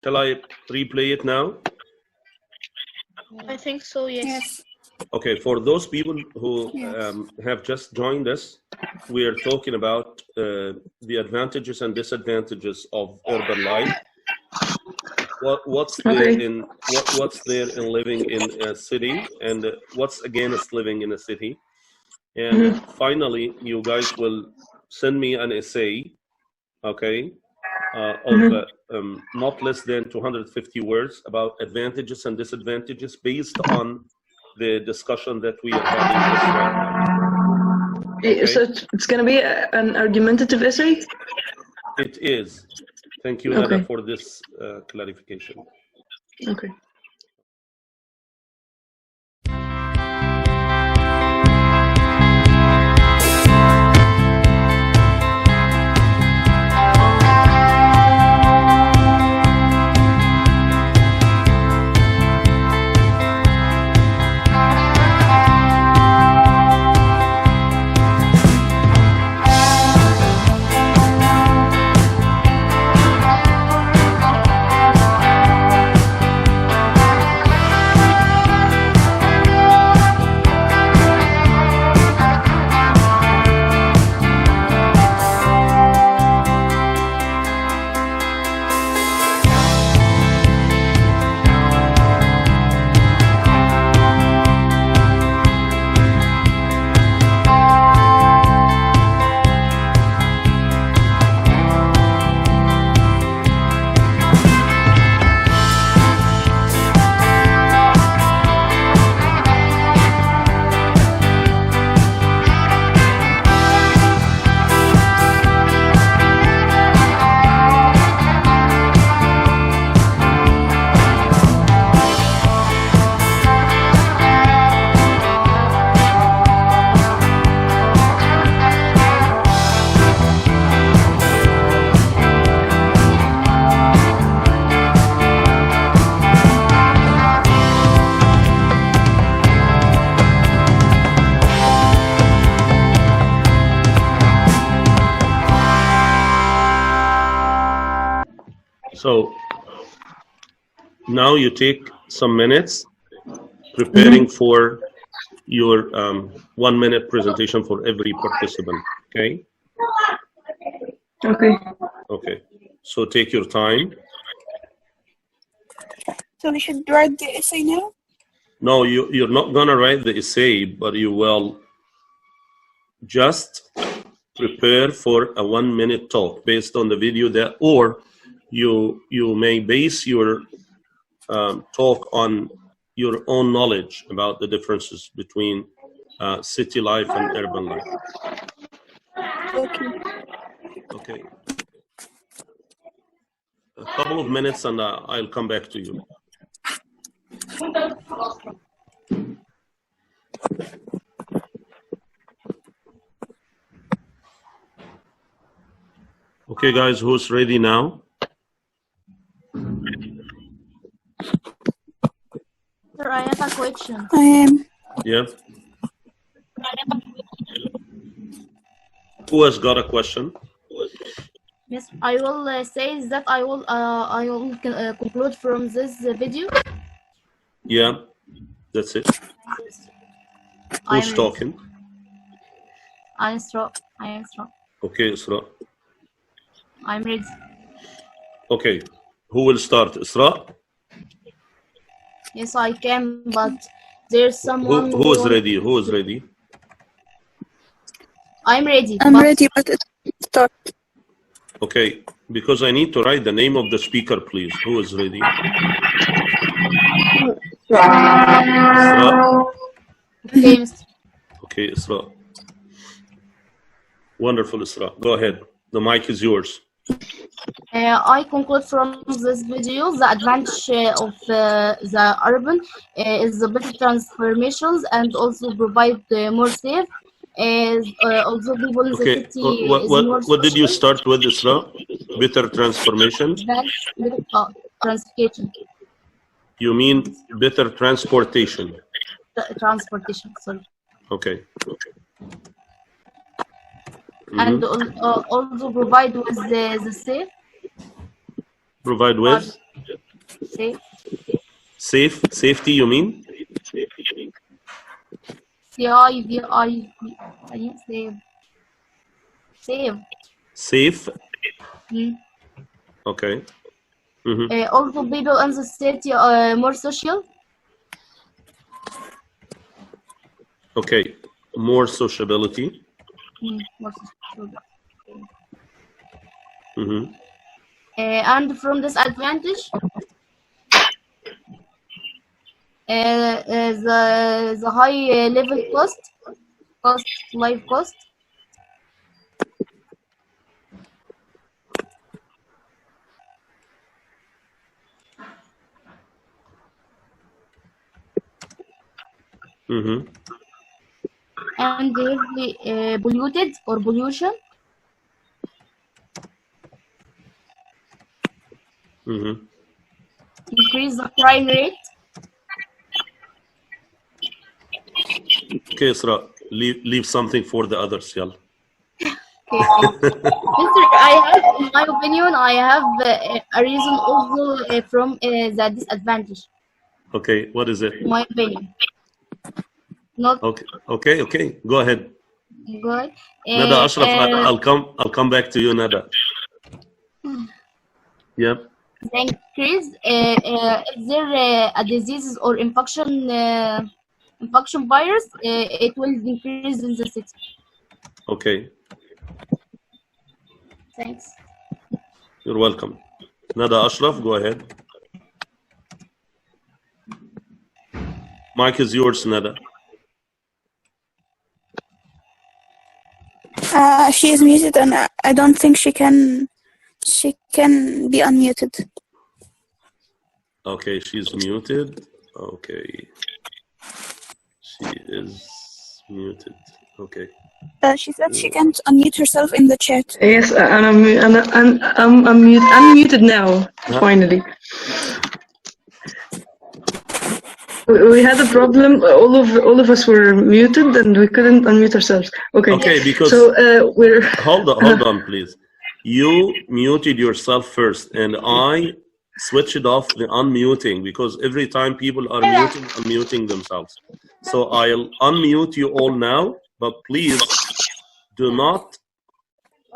Shall I replay it now? I think so, yes. Okay, for those people who have just joined us, we are talking about the advantages and disadvantages of urban life. What's there in living in a city, and what's against living in a city. And finally, you guys will send me an essay, okay, of not less than 250 words about advantages and disadvantages based on the discussion that we are having right now. Okay? So it's going to be an argumentative essay? It is. Thank you, Nada, for this clarification. Okay. So now you take some minutes preparing for your 1 minute presentation for every participant, okay? Okay. Okay, so take your time. So we should write the essay now? No, you're not gonna write the essay, but you will just prepare for a 1 minute talk based on the video that, or you may base your talk on your own knowledge about the differences between city life and urban life. Okay. Okay. A couple of minutes and I'll come back to you. Okay, guys, who's ready now? Sir, I have a question. I am. Yeah. Who has got a question? Yes, I will say that I will conclude from this video. Yeah, that's it. Who's talking? I am strong. Okay, Isra. I'm ready. Okay, who will start? Isra? Yes, I can, but there's someone who is ready? Who is ready? I'm ready. I'm ready, but it's start. Okay, because I need to write the name of the speaker, please. Who is ready? Isra? Okay, Isra. Wonderful, Isra. Go ahead. The mic is yours. I conclude from this video the advantage of the urban is the better transformations and also provide more safe. Also, people in the city. What did you start with, Isra? Better transformation? Transportation. You mean better transportation? Transportation, sorry. Okay. And also provide with the safe. Provide with? Safe. Safety, you mean? Save. Save. Safe. Mm. Okay. Also, people in the city more social. Okay. More sociability. More social. And from disadvantage, the high living life cost. And heavily polluted or pollution. Increase the crime rate. Okay, Isra, leave something for the others, yalla. Mister, in my opinion, I have a reason also from the disadvantage. Okay, what is it? In my opinion. Not Okay. Go ahead. good. Nada Ashraf, I'll come back to you, Nada. Yep. The increase, if there a disease or infection virus, it will increase in the city. Okay. Thanks. You're welcome. Nada Ashraf, go ahead. Mic is yours, Nada. She is muted, and I don't think she can be unmuted. Okay, she's muted. Okay. She is muted. Okay. She said she can't unmute herself in the chat. Yes, and I'm unmuted now, finally. We had a problem. All of us were muted, and we couldn't unmute ourselves. Okay. Okay, because we're hold on, please. You muted yourself first, and I switched off the unmuting because every time people are unmuting themselves. So I'll unmute you all now, but please do not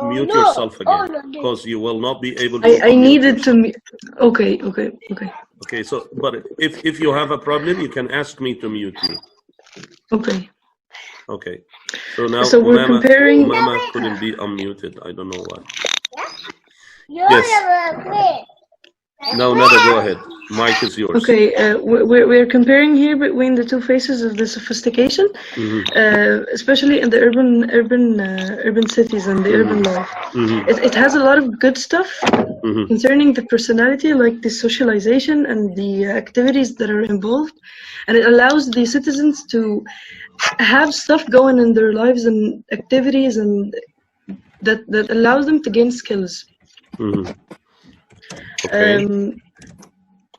mute yourself again because you will not be able to. I needed to. Okay. Okay, so but if you have a problem, you can ask me to mute you. Okay. Okay. So now we're comparing. Mama couldn't be unmuted. I don't know why. Yes. No, Nada, go ahead. Mic is yours. Okay, we're comparing here between the two phases of the sophistication, especially in the urban cities and the urban life. It has a lot of good stuff concerning the personality, like the socialization and the activities that are involved, and it allows the citizens to have stuff going in their lives and activities, and that allows them to gain skills. Okay.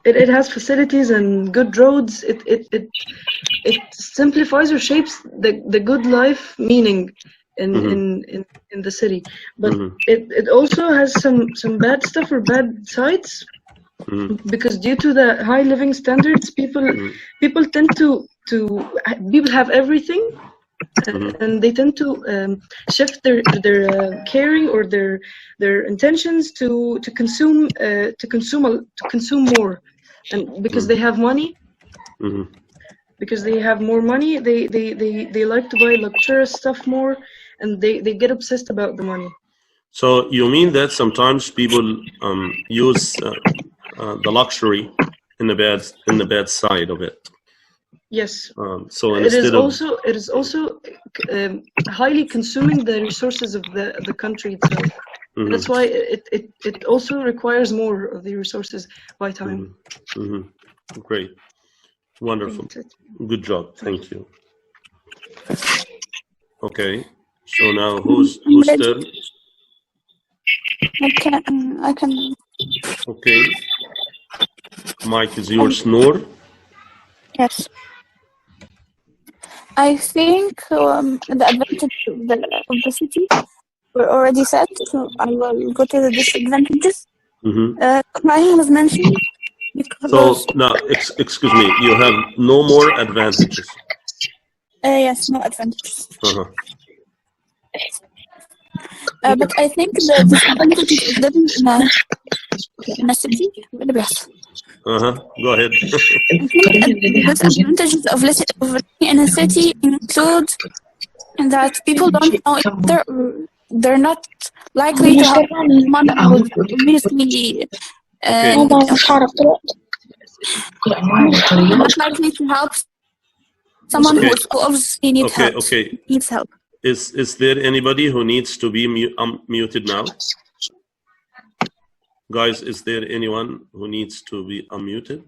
It has facilities and good roads. It simplifies or shapes the good life meaning in the city, but it also has some bad stuff or bad sides, because due to the high living standards, people tend to people have everything. And they tend to shift their caring or their intentions to consume more, and because they have money, because they have more money, they like to buy luxurious stuff more, and they get obsessed about the money. So you mean that sometimes people use the luxury in the bad side of it? Yes. So it is also highly consuming the resources of the country itself. That's why it also requires more of the resources by time. Great, wonderful, good job. Thank you. Okay, so now who's turn? I can. Okay, Mic is yours, Noor. Yes. I think the advantages of the city were already said, so I will go to the disadvantages. Crime was mentioned because So now, excuse me, you have no more advantages. Yes, no advantages. Uh-huh. But I think the disadvantages of living in a city. Uh-huh. Go ahead. I think the disadvantages of living in a city include that people don't know each other. They're not likely to help someone who's obviously Okay. not likely to help someone Okay. who obviously needs Okay. help. Okay. Needs help. Is there anybody who needs to be muted now? Guys, is there anyone who needs to be unmuted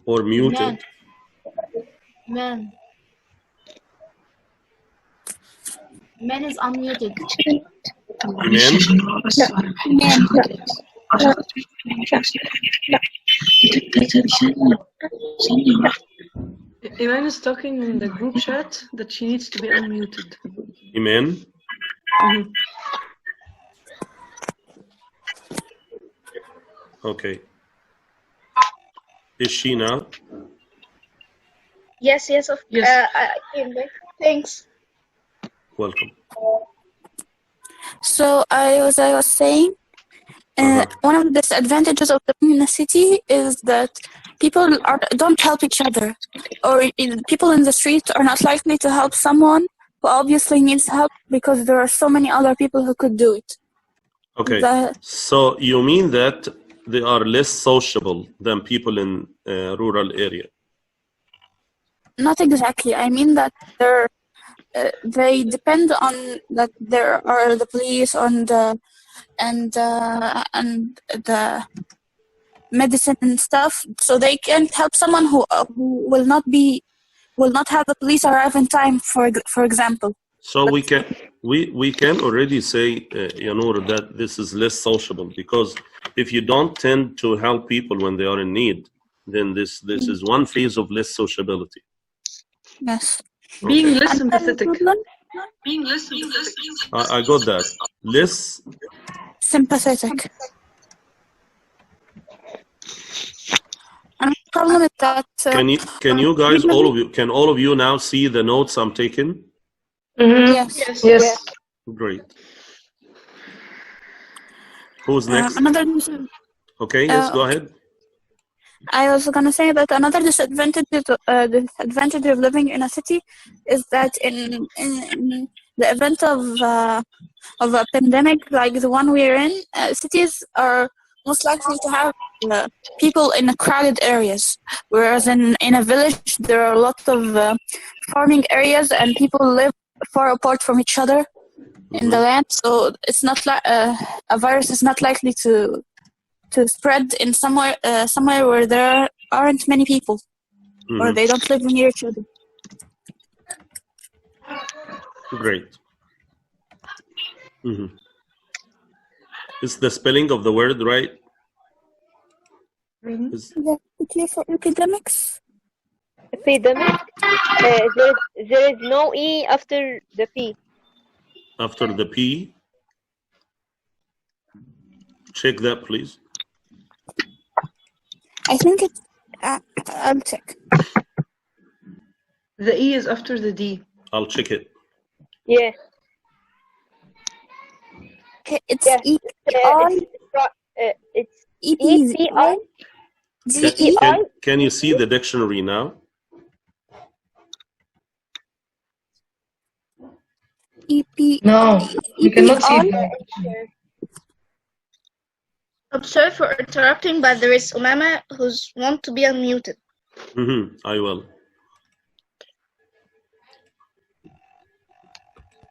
or muted? Man. Man is unmuted. Iman? Iman is talking in the group chat that she needs to be unmuted. Iman? Mhm. Okay. Is she now? Yes. Yes. I came back. Thanks. Welcome. So as I was saying, one of the disadvantages of living in a city is that people don't help each other, or people in the street are not likely to help someone who obviously needs help because there are so many other people who could do it. Okay. So you mean that they are less sociable than people in rural area? Not exactly. I mean that they depend on that there are the police and the medicine and stuff, so they can help someone who will not have the police arrive in time, for example. So we can already say, Yanur, that this is less sociable, because if you don't tend to help people when they are in need, then this is one phase of less sociability. Yes. Okay. Being less sympathetic. I got that. Less sympathetic. And the problem is that can you guys, all of you now see the notes I'm taking? Yes. Yes. Great. Who's next? Okay, yes, go ahead. I was gonna say that another disadvantage of living in a city is that in the event of a pandemic like the one we're in, cities are most likely to have people in crowded areas, whereas in a village there are a lot of farming areas and people live far apart from each other in the land, so it's not like a virus is not likely to spread in somewhere where there aren't many people, or they don't live near each other. Great. Is the spelling of the word right? Is that clear for academics? Epidemic. There is no E after the P. After the P? Check that, please. I think it's. I'll check. The E is after the D. I'll check it. Yeah. Okay, it's Yeah. it's E-P-I. Can you see the dictionary now? EP. No, you cannot see. I'm sorry for interrupting, but there is Umama who's want to be unmuted. I will.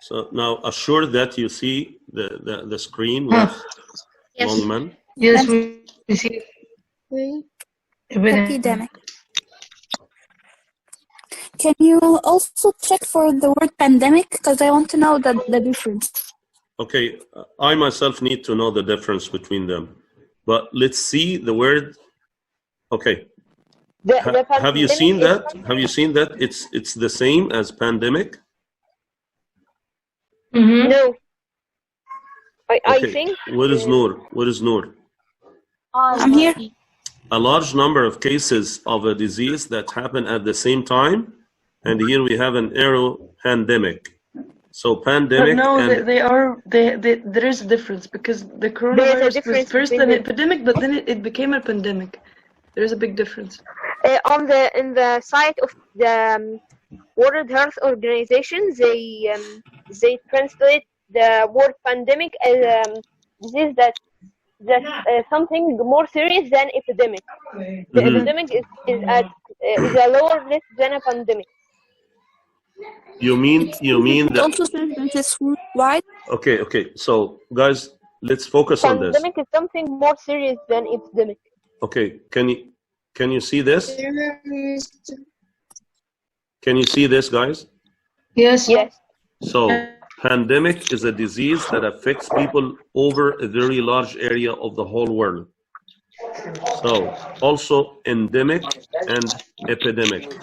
So now assure that you see the screen with Yes. Longman. Yes, we see. Epidemic. Can you also check for the word pandemic? Because I want to know the difference. Okay, I myself need to know the difference between them. But let's see the word. Okay. Have you seen that? Have you seen that? It's the same as pandemic? No. I Okay. think. Where is Noor? Where is Noor? I'm here. a large number of cases of a disease that happen at the same time, and here we have an arrow, pandemic. So pandemic. But no, and there is a difference because the coronavirus was first an epidemic, but then it became a pandemic. There is a big difference. In the site of the World Health Organization, they translate the word pandemic as disease that's something more serious than epidemic. The epidemic is a lower risk than a pandemic. You mean that? Also says that it's worldwide. Okay. So guys, let's focus on this. Pandemic is something more serious than epidemic. Okay, can you see this? Can you see this, guys? Yes. Yes. So pandemic is a disease that affects people over a very large area of the whole world. So also endemic and epidemic.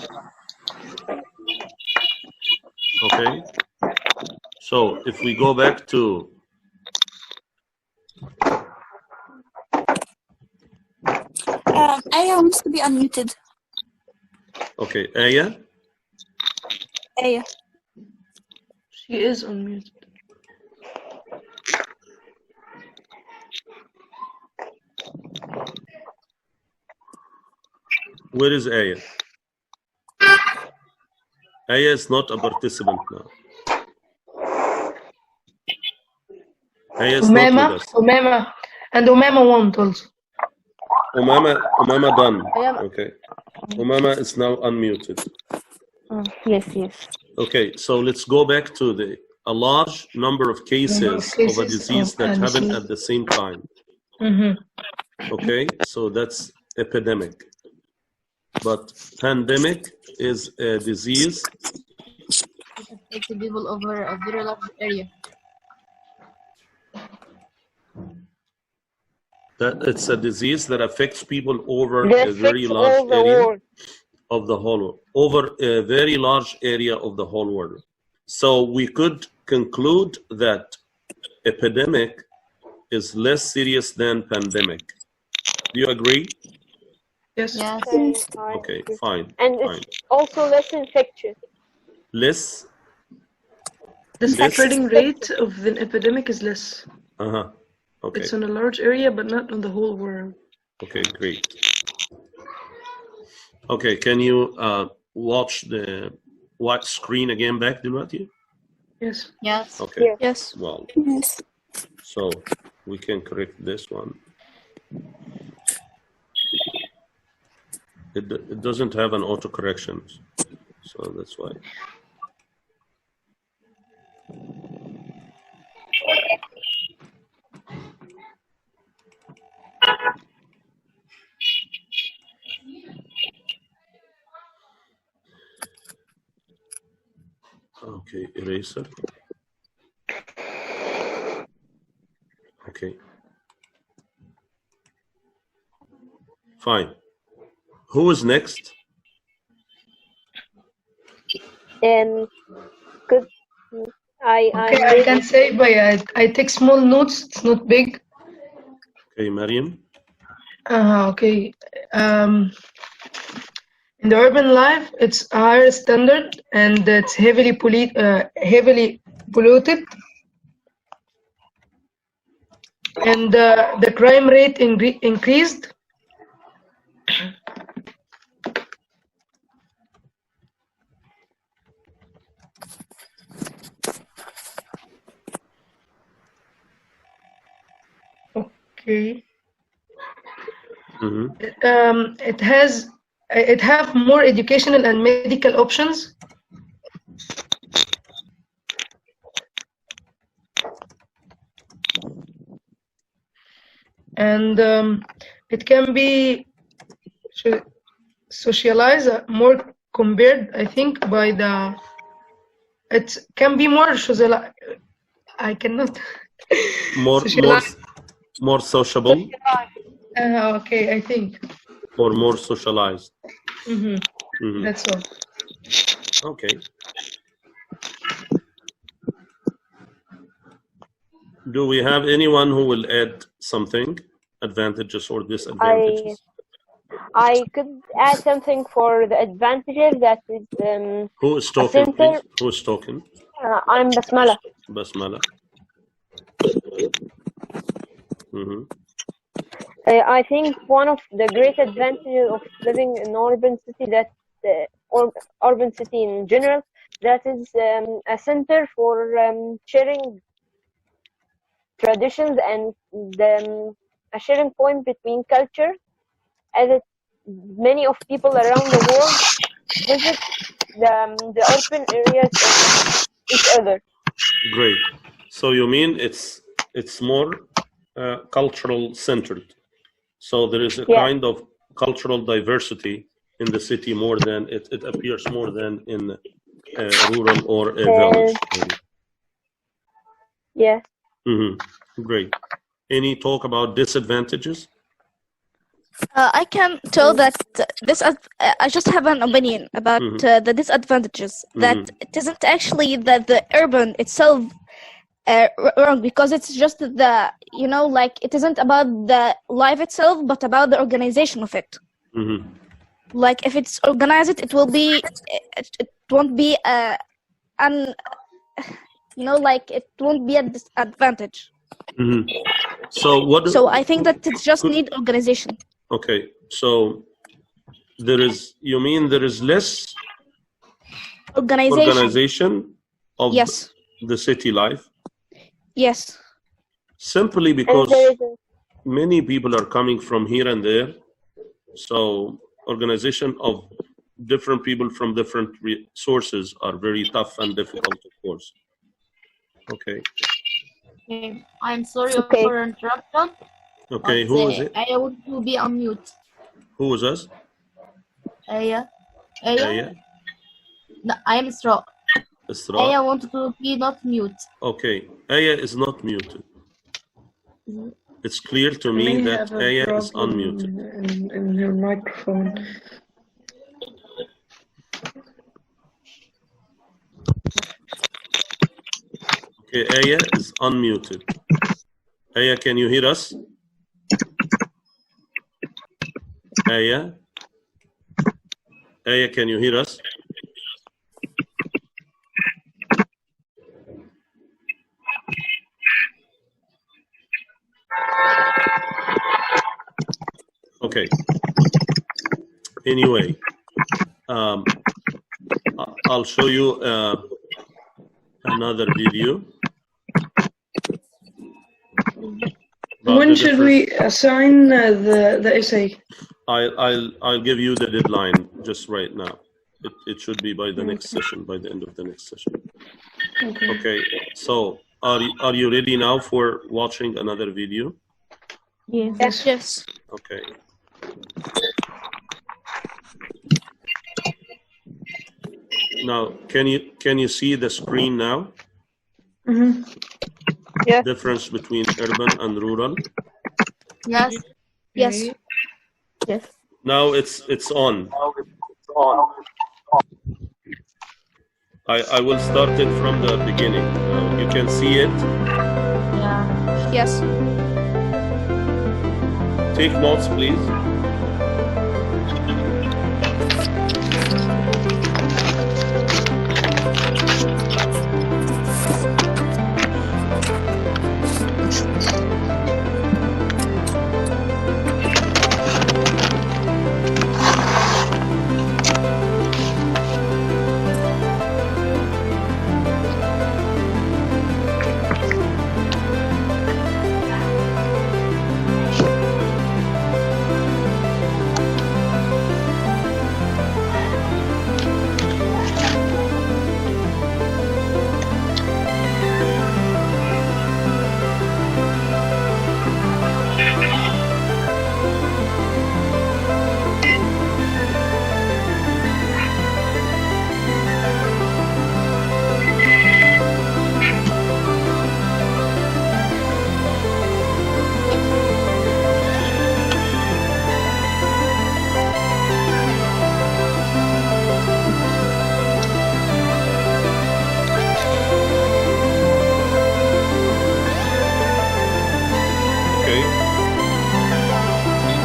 Okay. So if we go back to Aya wants to be unmuted. okay, Aya. Aya. She is unmuted. Where is Aya? Aya is not a participant now. Aya is not with us. Umama, and Umama won't also. Umama done. Okay. Umama is now unmuted. Yes. Okay, so let's go back to a large number of cases of a disease that happen at the same time. Okay, so that's epidemic. But pandemic is a disease It affects people over a very large area. that it's a disease that affects people over a very large area of the whole world, over a very large area of the whole world. So we could conclude that epidemic is less serious than pandemic. Do you agree? Yes. Yes. Okay, fine. And it's also less infectious. Less? The spreading rate of the epidemic is less. Okay. It's on a large area, but not on the whole world. Okay, great. Okay, can you watch the white screen again back, Dilmati? Yes. Yes. Okay. Yes. Well, Yes. so we can correct this one. It doesn't have an auto correction, so that's why. Okay, eraser. Okay. Fine. Who is next? Good. I can say, but I take small notes. It's not big. Okay, Mariam. Okay. In the urban life, it's a higher standard and it's heavily polluted. And the crime rate increased. Okay. It have more educational and medical options. And it can be socialized more compared, I think, by the. It can be more socialized. I cannot. More sociable. Okay, I think. Or more socialized. That's all. Okay. Do we have anyone who will add something, advantages or disadvantages? I could add something for the advantages that is Who is a talking, center. please? Who is talking? I'm Basmala. Basmala. Mm-hmm. I think one of the great advantages of living in urban city or urban city in general, that is a center for sharing traditions and a sharing point between culture, as many of people around the world visit the urban areas of each other. Great. So you mean it's more cultural centered. So there is a Yeah. kind of cultural diversity in the city more than it appears more than in rural or a village. Yeah. Mm-hmm. Great. Any talk about disadvantages? I can tell that I just have an opinion about the disadvantages. That it isn't actually that the urban itself wrong, because it's just like it isn't about the life itself, but about the organization of it. Mm-hmm. Like if it's organized, it will be. It won't be like it won't be a disadvantage. Mm-hmm. So I think that it just need organization. Okay, so you mean there is less organization of the city life? Yes. Simply because many people are coming from here and there, so organization of different people from different sources are very tough and difficult, of course. Okay. I'm sorry for interruption. Okay, who is it? I want to be on mute. Who was us? Aya. No, I am Isra. Aya wanted to be not mute. Okay, Aya is not muted. It's clear to me that Aya is unmuted. In her microphone. Okay, Aya is unmuted. Aya, can you hear us? Aya? Aya, can you hear us? Okay. Anyway, I'll show you another video. When should we assign the essay? I'll give you the deadline just right now. It should be by the next session, by the end of the next session. Okay. So are you ready now for watching another video? Yes. Yes. Okay. Now, can you see the screen now? Mm-hmm. Yeah. Difference between urban and rural. Yes. Yes. Yes. Now it's on. I will start it from the beginning. You can see it. Yeah. Yes. Take notes, please.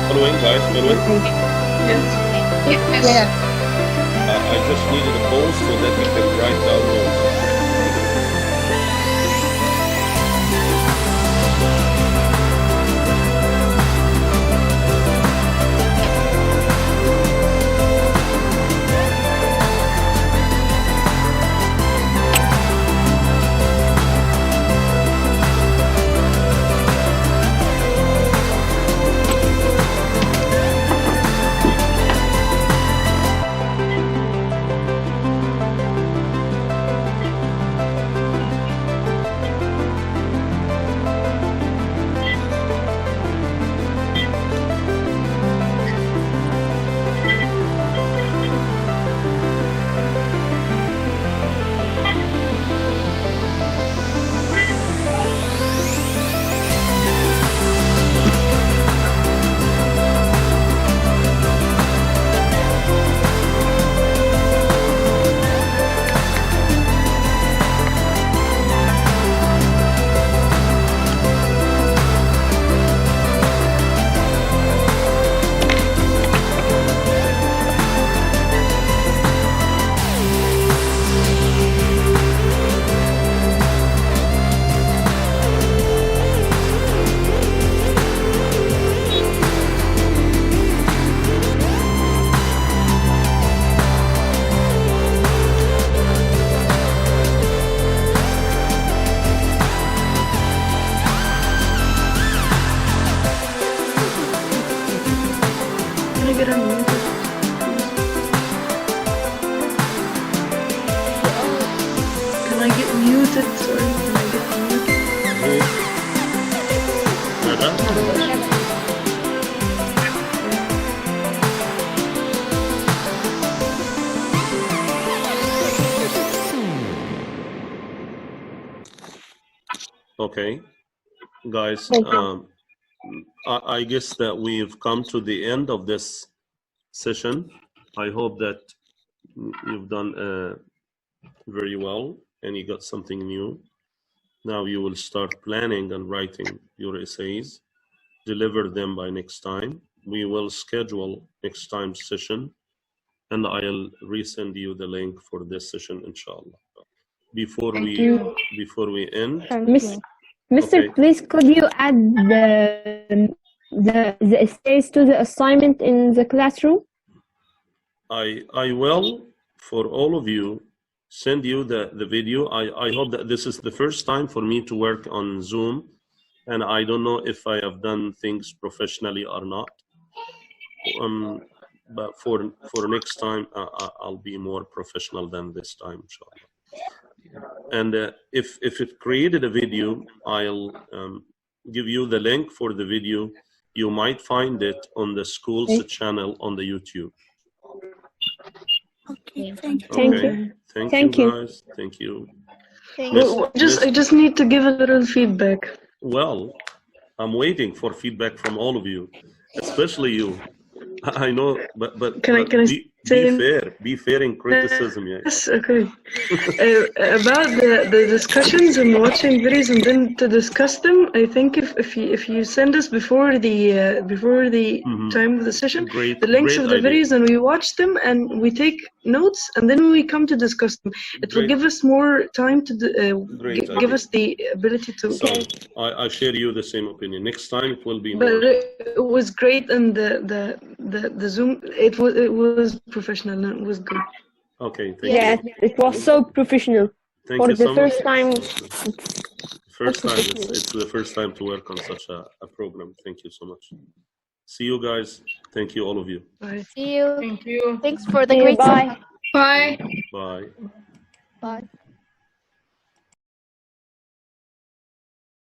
Following, guys, following. Yes. I just needed a pause so that we can write down notes. Can I get unmuted? Can I get muted? Sorry, can I get muted? Okay, guys, I guess that we've come to the end of this session. I hope that you've done very well and you got something new. Now you will start planning and writing your essays, deliver them by next time. We will schedule next time's session and I'll resend you the link for this session, inshallah. Before we end, Mr. Okay. Please, could you add the essays to the assignment in the classroom? I will, for all of you, send you the video. I hope that this is the first time for me to work on Zoom, and I don't know if I have done things professionally or not. But for next time, I'll be more professional than this time, inshallah. And if it created a video, I'll give you the link for the video. You might find it on the school's channel on the YouTube. Okay, thank you. Thank Okay. you. Thank Thank you, you. guys. Thank you. I just need to give a little feedback. Well, I'm waiting for feedback from all of you, especially you. I know, but Can I say be fair in criticism. Yeah. Yes, okay. About the discussions and watching videos and then to discuss them, I think if you send us before the time of the session, Great, the links great of the idea. videos, and we watch them and we take notes and then we come to discuss them. It will Great. give us more time to Great give idea. us the ability to. So I share you the same opinion. Next time it will be But more. it was great, and the Zoom it was professional and it was good. Okay, thank Yes, you. it was so professional. Thank For you the so first much. time. First time. It's the first time to work on such a program. Thank you so much. See you guys. Thank you, all of you. Bye. See you. Thank you. Thanks for the See you, great bye. Bye. Bye. Bye.